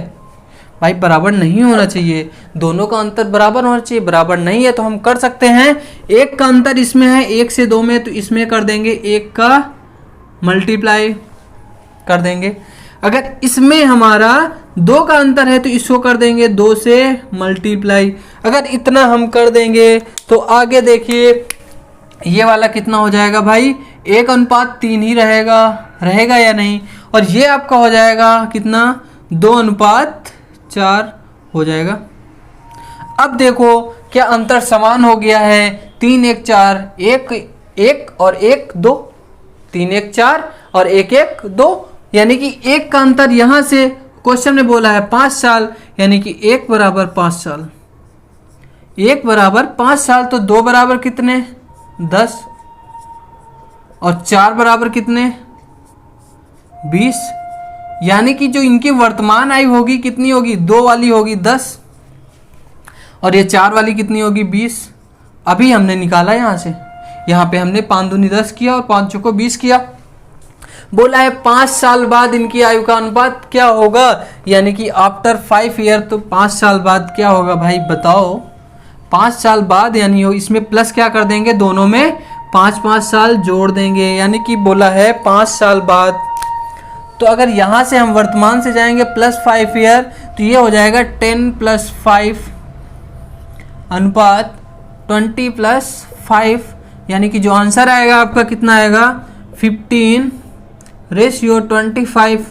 भाई बराबर नहीं होना चाहिए, दोनों का अंतर बराबर होना चाहिए, बराबर नहीं है तो हम कर सकते हैं 1 का अंतर इसमें है 1 से 2 में, तो इसमें कर देंगे 1 का मल्टीप्लाई कर देंगे। अगर इसमें हमारा 2 का अंतर है तो इसको कर देंगे 2 से मल्टीप्लाई। अगर इतना हम कर देंगे तो आगे देखिए ये वाला कितना हो जाएगा भाई 1:3 ही रहेगा या नहीं। और ये आपका हो जाएगा कितना 2:4 हो जाएगा। अब देखो क्या अंतर समान हो गया है, 3 1 4 1 1 और 1 2, 3 1 4 और 1 1 2, यानी कि 1 का अंतर यहां से क्वेश्चन में बोला है 5 साल, यानी कि 1 बराबर 5 साल, 1 बराबर 5 साल। तो 2 बराबर कितने 10 और 4 बराबर कितने 20, यानी कि जो इनकी वर्तमान आयु होगी कितनी होगी, 2 वाली होगी 10 और ये 4 वाली कितनी होगी 20। अभी हमने निकाला यहाँ से, यहाँ पे हमने 5 दूनी 10 किया और 5 चौको 20 किया। बोला है 5 साल बाद इनकी आयु का अनुपात क्या होगा, यानी कि आफ्टर 5 ईयर। तो 5 साल बाद क्या होगा भाई बताओ, 5 साल बाद यानी हो इसमें प्लस क्या कर देंगे, दोनों में 5-5 साल जोड़ देंगे, यानी कि बोला है 5 साल बाद। तो अगर यहाँ से हम वर्तमान से जाएंगे +5 ईयर, तो ये हो जाएगा 10 + 5 अनुपात 20 + 5, यानी कि जो आंसर आएगा आपका कितना आएगा 15:25।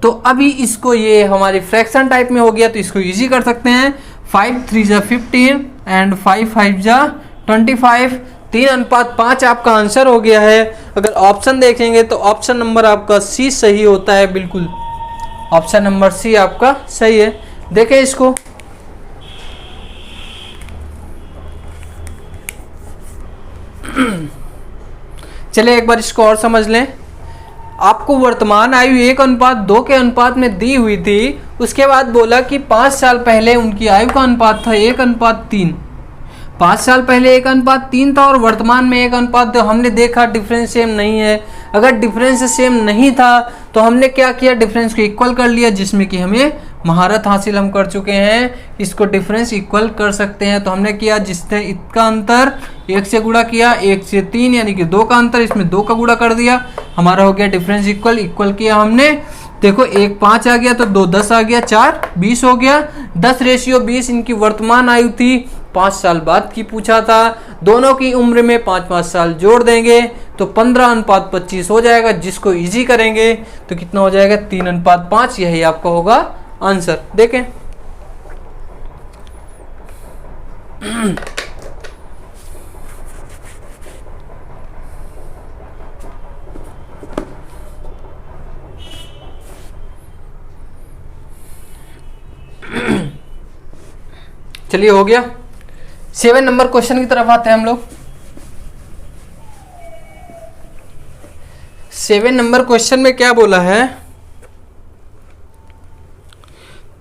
तो अभी इसको ये हमारी फ्रैक्शन टाइप में हो गया, तो इसको इजी कर सकते हैं। 5 3 जा 15 एंड 5 5 जा 25, 3:5 आपका आंसर हो गया है। अगर ऑप्शन देखेंगे तो ऑप्शन नंबर आपका सी सही होता है, बिल्कुल ऑप्शन नंबर सी आपका सही है। देखें इसको, चलिए एक बार इसको और समझ लें। आपको वर्तमान आयु 1:2 के अनुपात में दी हुई थी, उसके बाद बोला कि 5 साल पहले उनकी आयु का अनुपात था 1:3। 5 साल पहले 1:3 था और वर्तमान में 1:2। हमने देखा डिफरेंस सेम नहीं है। अगर डिफरेंस सेम नहीं था तो हमने क्या किया, डिफरेंस को इक्वल कर लिया, जिसमें कि हमें महारत हासिल हम कर चुके हैं, इसको डिफरेंस इक्वल कर सकते हैं। तो हमने किया, जिसने इसका अंतर 1 से गुणा किया, 1 से 3 यानी कि 2 का अंतर, इसमें 2 का गुणा कर दिया, हमारा हो गया डिफरेंस इक्वल किया हमने। देखो 1 5 आ गया, तो 2 10 आ गया, 4 20 हो गया। 10:20 इनकी वर्तमान आयु थी, 5 साल बाद की पूछा था। दोनों की उम्र में 5-5 साल जोड़ देंगे तो 15:25 हो जाएगा, जिसको इजी करेंगे तो कितना हो जाएगा 3:5। यही आपका होगा आंसर। देखें चलिए हो गया। 7 नंबर क्वेश्चन की तरफ आते हैं हम लोग। 7 नंबर क्वेश्चन में क्या बोला है,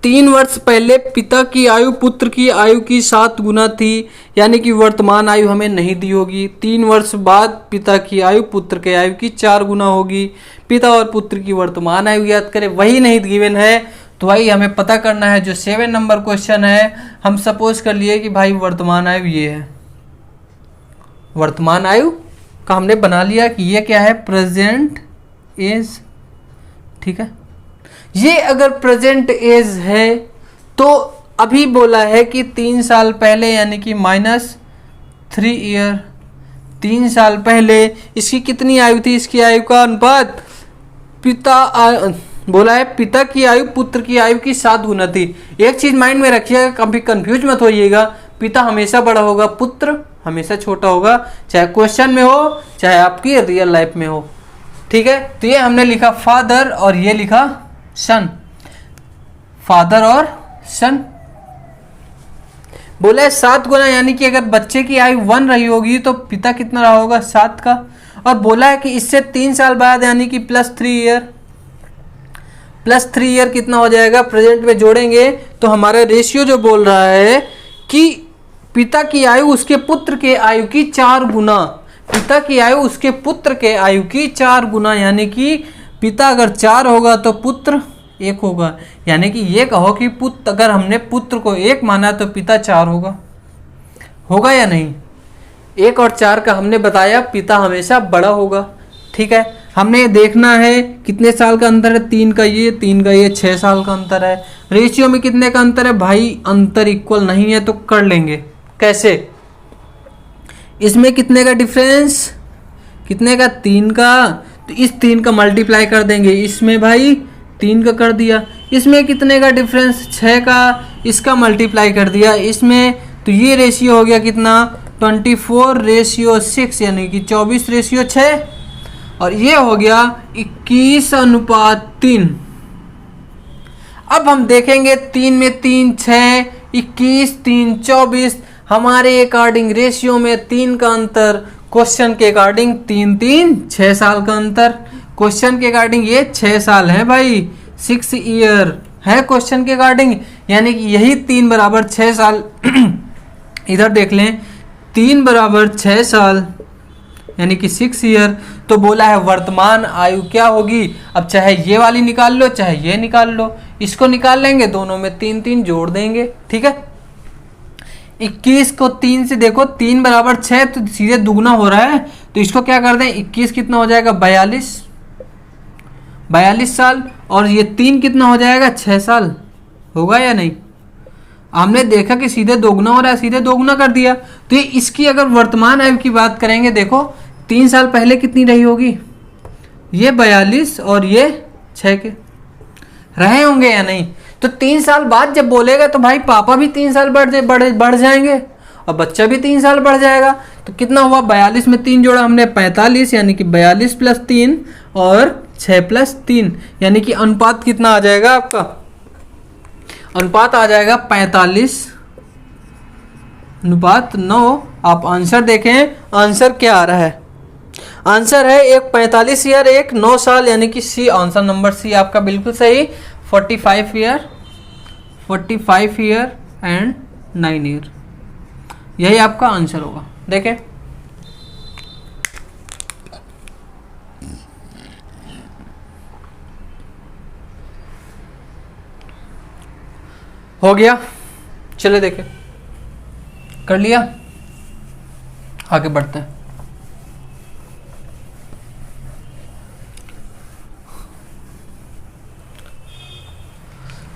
3 वर्ष पहले पिता की आयु पुत्र की आयु की 7 गुना थी, यानी कि वर्तमान आयु हमें नहीं दी होगी। 3 वर्ष बाद पिता की आयु पुत्र के आयु की 4 गुना होगी। पिता और पुत्र की वर्तमान आयु याद करें, वही नहीं गिवन है, तो भाई हमें पता करना है। जो 7 नंबर क्वेश्चन है, हम सपोज कर लिए कि भाई वर्तमान आयु ये है, वर्तमान आयु का हमने बना लिया कि ये क्या है, प्रेजेंट एज। ठीक है, ये अगर प्रेजेंट एज है तो अभी बोला है कि 3 साल पहले यानी कि -3 ईयर, 3 साल पहले इसकी कितनी आयु थी, इसकी आयु का अनुपात बोला है पिता की आयु पुत्र की आयु की 7 गुना थी। एक चीज माइंड में रखिएगा, कभी कंफ्यूज मत होइएगा, पिता हमेशा बड़ा होगा, पुत्र हमेशा छोटा होगा, चाहे क्वेश्चन में हो चाहे आपकी रियल लाइफ में हो। ठीक है, तो ये हमने लिखा फादर और ये लिखा सन, फादर और सन। बोला है 7 गुना, यानी कि अगर बच्चे की आयु 1 रही होगी तो पिता कितना रहा होगा 7 का। और बोला है कि इससे 3 साल बाद यानी कि +3 ईयर, +3 ईयर कितना हो जाएगा, प्रेजेंट में जोड़ेंगे तो हमारा रेशियो जो बोल रहा है कि पिता की आयु उसके पुत्र के आयु की 4 गुना, पिता की आयु उसके पुत्र के आयु की 4 गुना, यानी कि पिता अगर 4 होगा तो पुत्र 1 होगा। यानी कि ये कहो कि पुत्र, अगर हमने पुत्र को 1 माना तो पिता 4 होगा या नहीं। 1 और 4 का हमने बताया पिता हमेशा बड़ा होगा। ठीक है, हमने देखना है कितने साल का अंतर है, 3 का ये 6 साल का अंतर है। रेशियो में कितने का अंतर है भाई, अंतर इक्वल नहीं है तो कर लेंगे। कैसे, इसमें कितने का डिफरेंस, कितने का 3 का, तो इस 3 का मल्टीप्लाई कर देंगे, इसमें भाई 3 का कर दिया। इसमें कितने का डिफरेंस 6 का, इसका मल्टीप्लाई कर दिया इसमें, तो ये रेशियो हो गया कितना 24:6, यानी कि 24:6, और ये हो गया 21:3। अब हम देखेंगे 3 में 3 6, 21 3 24, हमारे अकॉर्डिंग रेशियो में 3 का अंतर, क्वेश्चन के अकॉर्डिंग 3 3 6 साल का अंतर। क्वेश्चन के अकॉर्डिंग ये 6 साल है भाई, 6 ईयर है क्वेश्चन के अकॉर्डिंग, यानी कि यही 3 = 6 साल। इधर देख लें, 3 = 6 साल, यानी कि 6 ईयर। तो बोला है वर्तमान आयु क्या होगी। अब चाहे ये वाली निकाल लो चाहे ये निकाल लो, इसको निकाल लेंगे, दोनों में 3 3 जोड़ देंगे, ठीक है। 21 को 3 से देखो, 3 बराबर 6 तो सीधे दुगना हो रहा है, तो इसको क्या कर दें, 21 कितना हो जाएगा 42 साल, और ये 3 कितना हो जाएगा 6 साल, होगा या नहीं। हमने देखा कि सीधे दोगुना हो रहा है, सीधे दोगुना कर दिया। तो ये इसकी अगर वर्तमान आयु की बात करेंगे, देखो 3 साल पहले कितनी रही होगी, ये 42 और ये 6 के रहे होंगे या नहीं। तो 3 साल बाद जब बोलेगा तो भाई पापा भी 3 साल बढ़ जाएंगे और बच्चा भी 3 साल बढ़ जाएगा। तो कितना हुआ, 42 में 3 जोड़ा हमने 45, यानी कि 42 + 3 और 6 + 3, यानी कि अनुपात कितना आ जाएगा आपका, अनुपात आ जाएगा 45:9। आप आंसर देखें, आंसर क्या आ रहा है, आंसर है एक 45 ईयर, एक 9 साल, यानी कि सी, आंसर नंबर सी आपका बिल्कुल सही, 45 ईयर एंड 9 ईयर, यही आपका आंसर होगा। देखें हो गया, चले देखें, कर लिया, आगे बढ़ते हैं।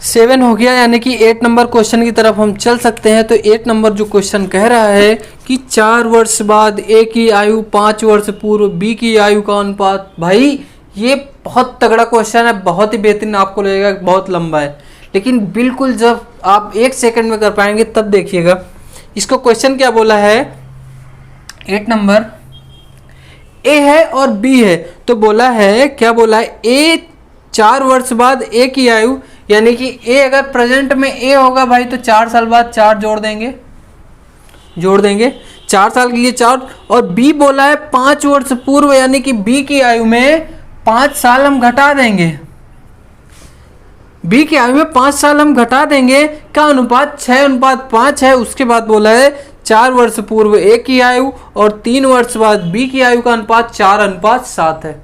सेवन हो गया, यानी कि 8 नंबर क्वेश्चन की तरफ हम चल सकते हैं। तो 8 नंबर जो क्वेश्चन कह रहा है कि 4 वर्ष बाद ए की आयु 5 वर्ष पूर्व बी की आयु का अनुपात। भाई ये बहुत तगड़ा क्वेश्चन है, बहुत ही बेहतरीन, आपको लगेगा बहुत लंबा है, लेकिन बिल्कुल जब आप 1 सेकंड में कर पाएंगे तब देखिएगा। इसको क्वेश्चन क्या बोला है, 8 नंबर, ए है और बी है, तो बोला है, क्या बोला है, ए 4 वर्ष बाद ए की आयु, यानी कि ए अगर प्रेजेंट में ए होगा भाई तो 4 साल बाद 4 जोड़ देंगे 4 साल के लिए 4, और बी बोला है 5 वर्ष पूर्व, यानी कि बी की आयु में 5 साल हम घटा देंगे, बी की आयु में 5 साल हम घटा देंगे, का अनुपात 6:5 है। उसके बाद बोला है 4 वर्ष पूर्व ए की आयु और 3 वर्ष बाद बी की आयु का अनुपात 4:7 है।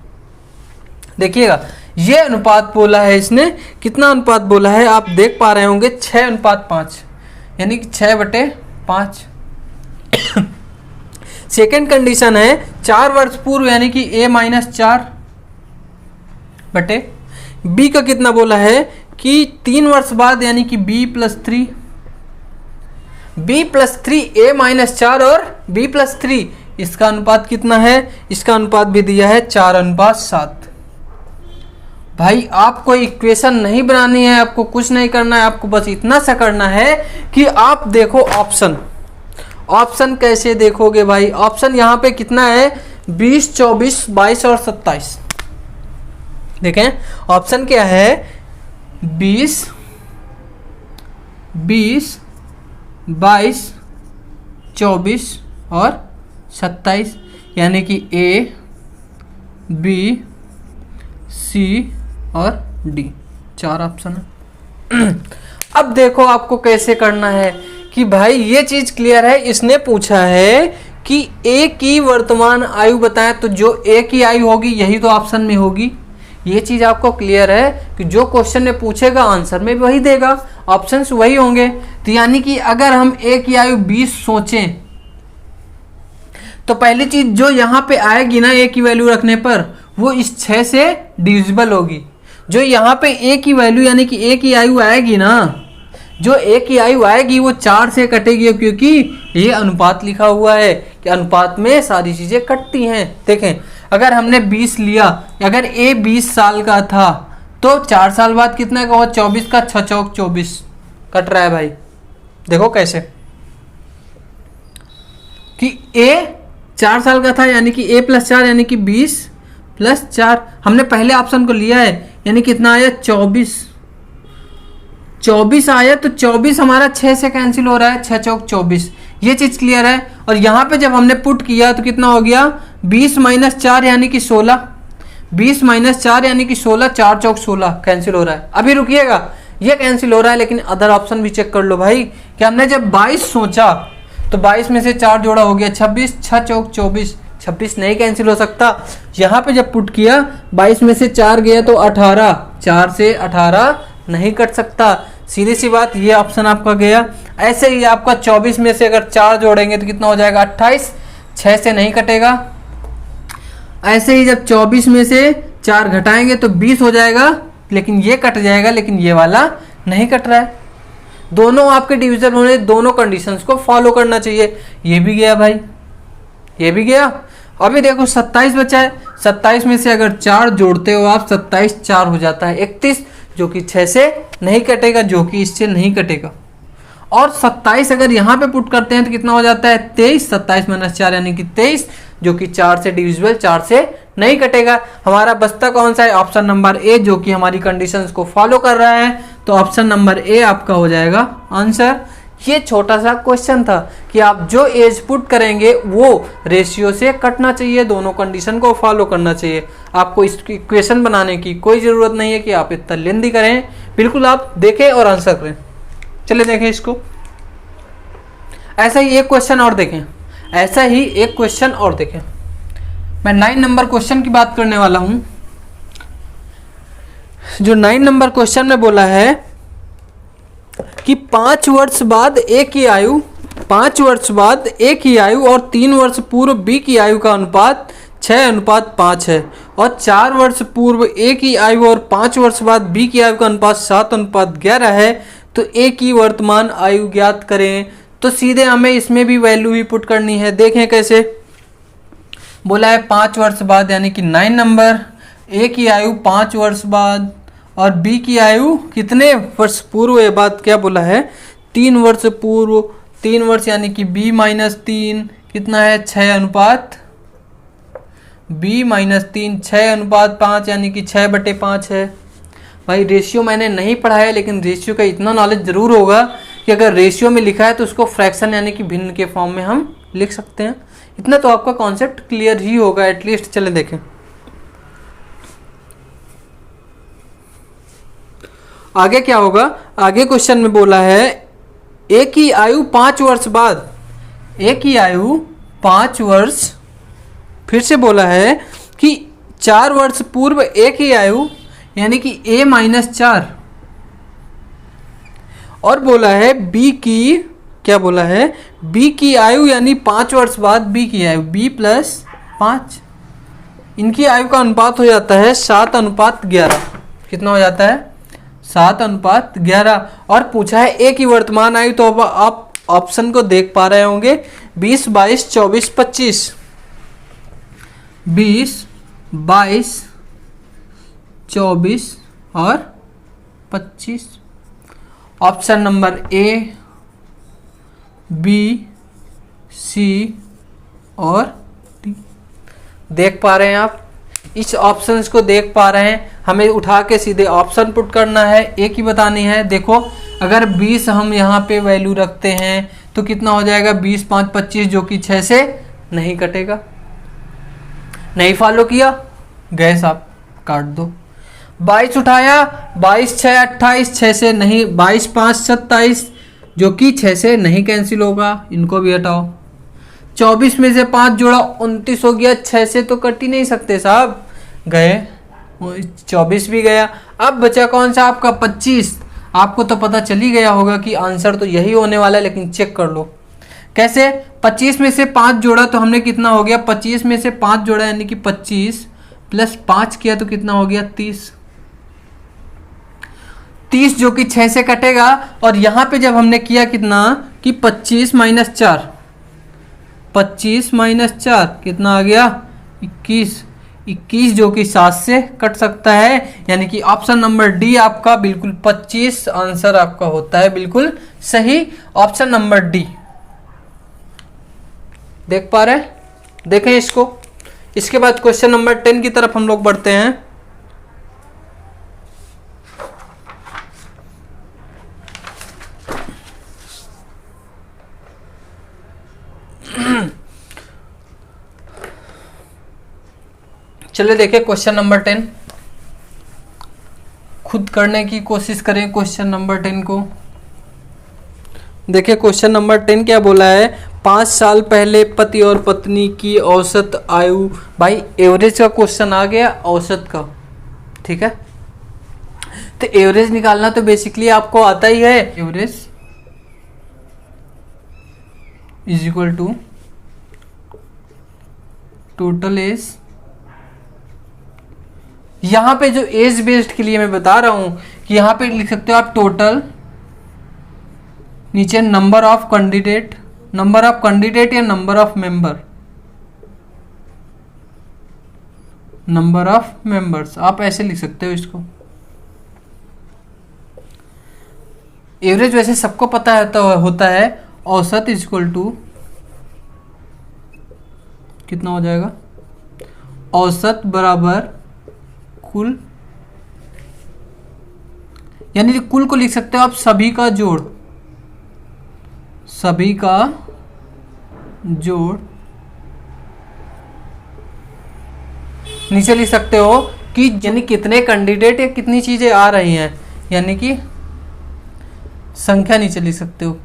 देखिएगा ये अनुपात बोला है इसने, कितना अनुपात बोला है आप देख पा रहे होंगे, 6:5, यानी कि 6/5। सेकेंड कंडीशन है 4 वर्ष पूर्व, यानी कि a-4 बटे बी का कितना बोला है कि 3 वर्ष बाद, यानी कि b+3 a-4 और b+3, इसका अनुपात कितना है, इसका अनुपात भी दिया है 4:7। भाई आपको इक्वेशन नहीं बनानी है, आपको कुछ नहीं करना है, आपको बस इतना सा करना है कि आप देखो ऑप्शन कैसे देखोगे भाई। ऑप्शन यहाँ पे कितना है, 20, 24, 22 और 27। देखें ऑप्शन क्या है, 20, 22, 24 और 27, यानी कि ए, बी, सी और डी, 4 ऑप्शन है। अब देखो आपको कैसे करना है कि भाई ये चीज क्लियर है, इसने पूछा है कि ए की वर्तमान आयु बताएं, तो जो ए की आयु होगी यही तो ऑप्शन में होगी। ये चीज आपको क्लियर है कि जो क्वेश्चन में पूछेगा आंसर में वही देगा, ऑप्शंस वही होंगे। तो यानी कि अगर हम ए की आयु 20 सोचें तो पहली चीज जो यहाँ पे आएगी ना ए की वैल्यू रखने पर, वो इस 6 से डिविजिबल होगी। जो यहाँ पे ए की वैल्यू, यानी कि ए की आयु आएगी ना, जो ए की आयु आएगी वो 4 से कटेगी, क्योंकि ये अनुपात लिखा हुआ है कि अनुपात में सारी चीजें कटती हैं। देखें अगर हमने 20 लिया, अगर ए 20 साल का था तो 4 साल बाद कितना का हुआ, 24 का 6 चौक 24 कट रहा है भाई। देखो कैसे कि ए 4 साल का था, यानी कि a + 4, यानी कि 20 + 4, हमने पहले ऑप्शन को लिया है, यानी कितना आया 24 आया, तो 24 हमारा 6 से कैंसिल हो रहा है, 6 चौक 24, ये चीज क्लियर है। और यहाँ पे जब हमने पुट किया तो कितना हो गया, 20 - 4 यानी कि 16, 20 - 4 यानी कि 16, 4 चौक 16 कैंसिल हो रहा है। अभी रुकिएगा, ये कैंसिल हो रहा है, लेकिन अदर ऑप्शन भी चेक कर लो भाई कि हमने जब 22 सोचा तो 22 में से 4 जोड़ा हो गया 26, 6 चौक 24, 26 नहीं कैंसिल हो सकता। यहाँ पे जब पुट किया 22 में से 4 गया तो 18, 4 से 18 नहीं कट सकता, सीधी सी बात, ये ऑप्शन आपका गया। ऐसे ही आपका 24 में से अगर 4 जोड़ेंगे तो कितना हो जाएगा 28, 6 से नहीं कटेगा। ऐसे ही जब 24 में से 4 घटाएंगे तो 20 हो जाएगा, लेकिन ये कट जाएगा, लेकिन ये वाला नहीं कट रहा है। दोनों आपके डिविजन होने, दोनों कंडीशंस को फॉलो करना चाहिए। ये भी गया भाई, ये भी गया। अभी देखो 27 बचा है, 27 में से अगर 4 जोड़ते हो आप 27 4 हो जाता है 31, जो कि 6 से नहीं कटेगा, जो कि इससे नहीं कटेगा। और 27 अगर यहाँ पे पुट करते हैं तो कितना हो जाता है 23, 27 माइनस 4 यानी कि 23, जो कि 4 से डिविजिबल, 4 से नहीं कटेगा। हमारा बचता कौन सा है, ऑप्शन नंबर ए, जो कि हमारी कंडीशंस को फॉलो कर रहा है। तो ऑप्शन नंबर ए आपका हो जाएगा आंसर। ये छोटा सा क्वेश्चन था कि आप जो एज पुट करेंगे वो रेशियो से कटना चाहिए, दोनों कंडीशन को फॉलो करना चाहिए। आपको इस इक्वेशन बनाने की कोई ज़रूरत नहीं है कि आप इतना लेंदी करें, बिल्कुल आप देखें और आंसर करें। चलिए देखें इसको। ऐसा ही एक क्वेश्चन और देखें, ऐसा ही एक क्वेश्चन और देखें। मैं 9 नंबर क्वेश्चन की बात करने वाला हूं। जो 9 नंबर क्वेश्चन में बोला है कि 5 वर्ष बाद ए की आयु, 5 वर्ष बाद ए की आयु और 3 वर्ष पूर्व बी की आयु का अनुपात 6:5 है, और 4 वर्ष पूर्व ए की आयु और 5 वर्ष बाद बी की आयु का अनुपात 7:11 है, तो ए की वर्तमान आयु ज्ञात करें। तो सीधे हमें इसमें भी वैल्यू ही पुट करनी है। देखें कैसे बोला है 5 वर्ष बाद, यानी कि 9 नंबर, ए की आयु 5 वर्ष बाद और बी की आयु कितने वर्ष पूर्व, ये बात क्या बोला है 3 वर्ष पूर्व, 3 वर्ष यानी कि b - 3 कितना है 6:5, b - 3 6:5 यानी कि 6/5 है। भाई रेशियो मैंने नहीं पढ़ा है, लेकिन रेशियो का इतना नॉलेज ज़रूर होगा कि अगर रेशियो में लिखा है तो उसको फ्रैक्शन यानी कि भिन्न के फॉर्म में हम लिख सकते हैं। इतना तो आपका कॉन्सेप्ट क्लियर ही होगा एटलीस्ट। चले देखें आगे क्या होगा। आगे क्वेश्चन में बोला है ए की आयु 5 वर्ष बाद, ए की आयु 5 वर्ष, फिर से बोला है कि 4 वर्ष पूर्व ए की आयु यानी कि a - 4, और बोला है b की, क्या बोला है b की आयु यानी 5 वर्ष बाद b की आयु b + 5, इनकी आयु का अनुपात हो जाता है 7:11। कितना हो जाता है 7:11। और पूछा है ए की वर्तमान आयु, तो अब आप ऑप्शन को देख पा रहे होंगे 20, 22, 24, 25, 20, 22, 24 और 25। ऑप्शन नंबर ए, बी, सी और डी देख पा रहे हैं आप। इस ऑप्शंस को देख पा रहे हैं, हमें उठा के सीधे ऑप्शन पुट करना है, ए की बतानी है। देखो अगर 20 हम यहाँ पे वैल्यू रखते हैं तो कितना हो जाएगा 20, 5, 25, जो कि 6 से नहीं कटेगा। नहीं फॉलो किया, गए साहब काट दो। 22 उठाया, 22, 6, 28, 6 से नहीं, 22, 5, 27, जो कि 6 से नहीं कैंसिल होगा, इनको भी हटाओ। 24 में से 5 जोड़ा 29 हो गया, 6 से तो कट ही नहीं सकते साहब, गए 24 भी गया। अब बचा कौन सा आपका 25। आपको तो पता चल ही गया होगा कि आंसर तो यही होने वाला है, लेकिन चेक कर लो कैसे। 25 में से 5 जोड़ा तो हमने कितना हो गया, 25 में से 5 जोड़ा यानी कि 25 + 5 किया तो कितना हो गया 30, 30 जो कि 6 से कटेगा। और यहाँ पे जब हमने किया कितना कि 25 - 4, 25 - 4 कितना आ गया 21, 21 जो कि 7 से कट सकता है, यानी कि ऑप्शन नंबर डी आपका बिल्कुल 25 आंसर आपका होता है, बिल्कुल सही ऑप्शन नंबर डी। देख पा रहे हैं, देखें इसको। इसके बाद क्वेश्चन नंबर 10 की तरफ हम लोग बढ़ते हैं। चलिए देखिए क्वेश्चन नंबर 10, खुद करने की कोशिश करें क्वेश्चन नंबर 10 को। देखिए क्वेश्चन नंबर 10 क्या बोला है, 5 साल पहले पति और पत्नी की औसत आयु, भाई एवरेज का क्वेश्चन आ गया, औसत का, ठीक है। तो एवरेज निकालना तो बेसिकली आपको आता ही है, average is equal to total age. यहां पे जो एज बेस्ड के लिए मैं बता रहा हूं कि यहां पे लिख सकते हो आप टोटल, नीचे number of candidate, number of candidate या number of member, number of members, आप ऐसे लिख सकते हो इसको। एवरेज वैसे सबको पता है तो होता है औसत इज इक्वल टू कितना हो जाएगा, औसत बराबर कुल, यानी कि कुल को लिख सकते हो आप सभी का जोड़, सभी का जोड़, नीचे लिख सकते हो कि यानी कितने कैंडिडेट या कितनी चीजें आ रही हैं, यानी कि संख्या नीचे लिख सकते हो।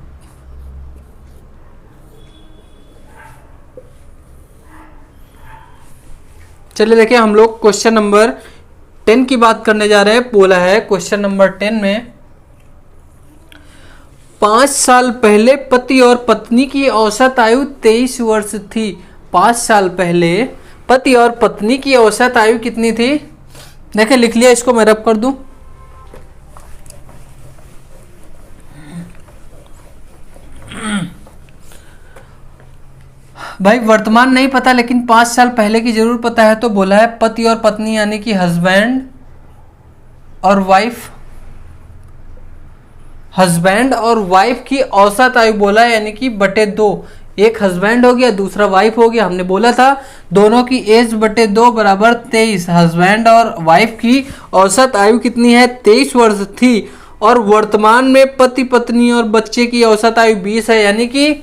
चलिए देखिए, हम लोग क्वेश्चन नंबर 10 की बात करने जा रहे हैं। बोला है क्वेश्चन नंबर 10 में 5 साल पहले पति और पत्नी की औसत आयु 23 वर्ष थी। 5 साल पहले पति और पत्नी की औसत आयु कितनी थी? देखिए लिख लिया, इसको मैं रब कर दूं। भाई वर्तमान नहीं पता, लेकिन 5 साल पहले की जरूर पता है। तो बोला है पति और पत्नी यानी कि हस्बैंड और वाइफ, हस्बैंड और वाइफ की औसत आयु बोला है, यानी कि बटे 2। एक हस्बैंड हो गया, दूसरा वाइफ हो गया। हमने बोला था दोनों की एज बटे 2 बराबर 23। हस्बैंड और वाइफ की औसत आयु कितनी है? 23 वर्ष थी। और वर्तमान में पति पत्नी और बच्चे की औसत आयु 20 है, यानी कि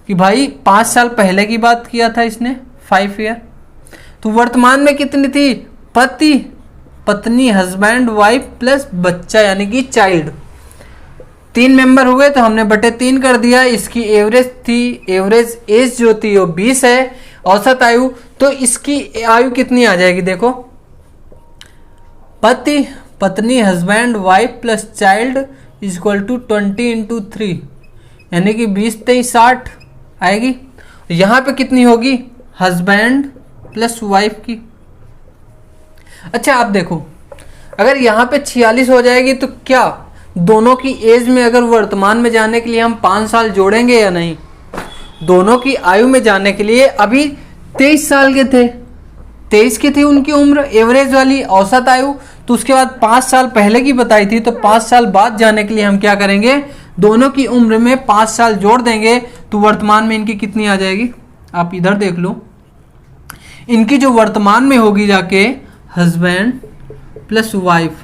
भाई 5 साल पहले की बात किया था इसने, 5 ईयर। तो वर्तमान में कितनी थी? पति पत्नी हस्बैंड वाइफ प्लस बच्चा यानी कि चाइल्ड, 3 मेंबर हुए तो हमने बटे 3 कर दिया। इसकी एवरेज थी, एवरेज एज जो थी वो 20 है, औसत आयु। तो इसकी आयु कितनी आ जाएगी? देखो, पति पत्नी husband wife plus child is equal to 20 into 3, यानी कि 20 23 60 आएगी। यहां पे कितनी होगी? हस्बैंड प्लस वाइफ की। अच्छा आप देखो, अगर यहां पे 46 हो जाएगी तो क्या दोनों की एज में अगर वर्तमान में जाने के लिए हम 5 साल जोड़ेंगे या नहीं? दोनों की आयु में जाने के लिए अभी 23 साल के थे, 23 की थी उनकी उम्र एवरेज वाली औसत आयु। तो उसके बाद 5 साल पहले की बताई थी, तो 5 साल बाद जाने के लिए हम क्या करेंगे? दोनों की उम्र में 5 साल जोड़ देंगे तो वर्तमान में इनकी कितनी आ जाएगी? आप इधर देख लो, इनकी जो वर्तमान में होगी जाके हस्बैंड प्लस वाइफ,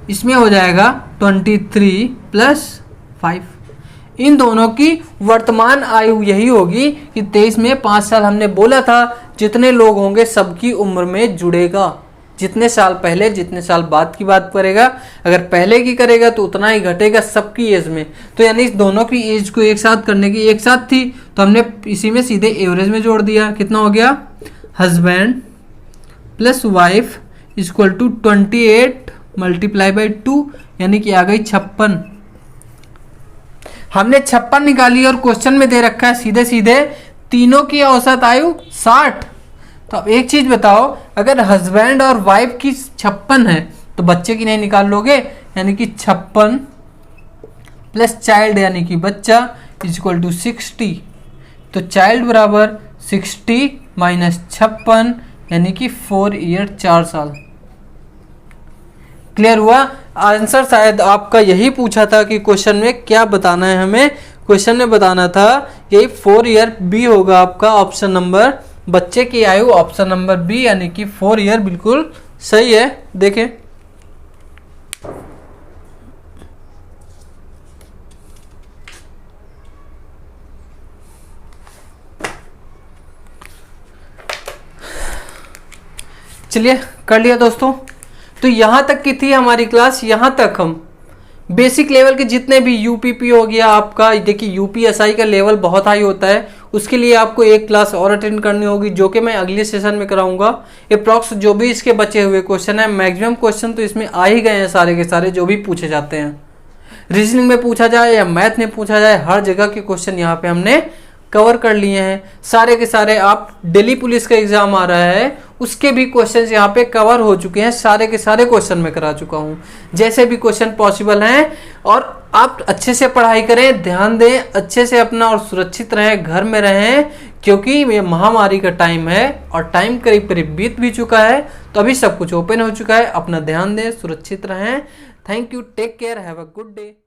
इसमें हो जाएगा 23 प्लस 5। इन दोनों की वर्तमान आयु यही होगी कि 23 में 5 साल हमने बोला था, जितने लोग होंगे सबकी उम्र में जुड़ेगा। जितने साल पहले जितने साल बाद की बात करेगा, अगर पहले की करेगा तो उतना ही घटेगा सबकी एज में। तो यानी इस दोनों की एज को एक साथ करने की एक साथ थी, तो हमने इसी में सीधे एवरेज में जोड़ दिया। कितना हो गया? Husband plus wife equal to 28 multiply by 2, यानी कि आ गई 56। हमने 56 निकाली और क्वेश्चन में दे रखा है सीधे सीधे तीनों की औसत आयु 60। तो अब एक चीज बताओ, अगर हस्बैंड और वाइफ की 56 है तो बच्चे की नहीं निकाल लोगे, यानी कि 56 प्लस चाइल्ड यानी कि बच्चा इज इक्वल टू 60। तो चाइल्ड बराबर 60 माइनस 56 यानी कि 4 ईयर 4 साल। क्लियर हुआ? आंसर शायद आपका यही पूछा था कि क्वेश्चन में क्या बताना है हमें। क्वेश्चन में बताना था यही 4 ईयर, बी होगा आपका ऑप्शन नंबर। बच्चे की आयु ऑप्शन नंबर बी यानी कि 4 ईयर बिल्कुल सही है। देखें, चलिए कर लिया दोस्तों। तो यहां तक की थी हमारी क्लास, यहां तक हम बेसिक लेवल के जितने भी यूपीपी हो गया आपका, देखिए यूपीएसआई का लेवल बहुत हाई होता है, उसके लिए आपको एक क्लास और अटेंड करनी होगी, जो कि मैं अगले सेशन में कराऊंगा। अप्रॉक्स जो भी इसके बचे हुए क्वेश्चन है, मैक्सिमम क्वेश्चन तो इसमें आ ही गए हैं सारे के सारे जो भी पूछे जाते हैं, रीजनिंग में पूछा जाए या मैथ में पूछा जाए, हर जगह के क्वेश्चन यहाँ पे हमने कवर कर लिए हैं सारे के सारे। आप दिल्ली पुलिस का एग्जाम आ रहा है, उसके भी क्वेश्चंस यहाँ पे कवर हो चुके हैं, सारे के सारे क्वेश्चन मैं करा चुका हूँ, जैसे भी क्वेश्चन पॉसिबल हैं। और आप अच्छे से पढ़ाई करें, ध्यान दें अच्छे से अपना, और सुरक्षित रहें, घर में रहें, क्योंकि ये महामारी का टाइम है और टाइम करीब करीब बीत भी चुका है, तो अभी सब कुछ ओपन हो चुका है। अपना ध्यान दें, सुरक्षित रहें। Thank you, take care, have a good day.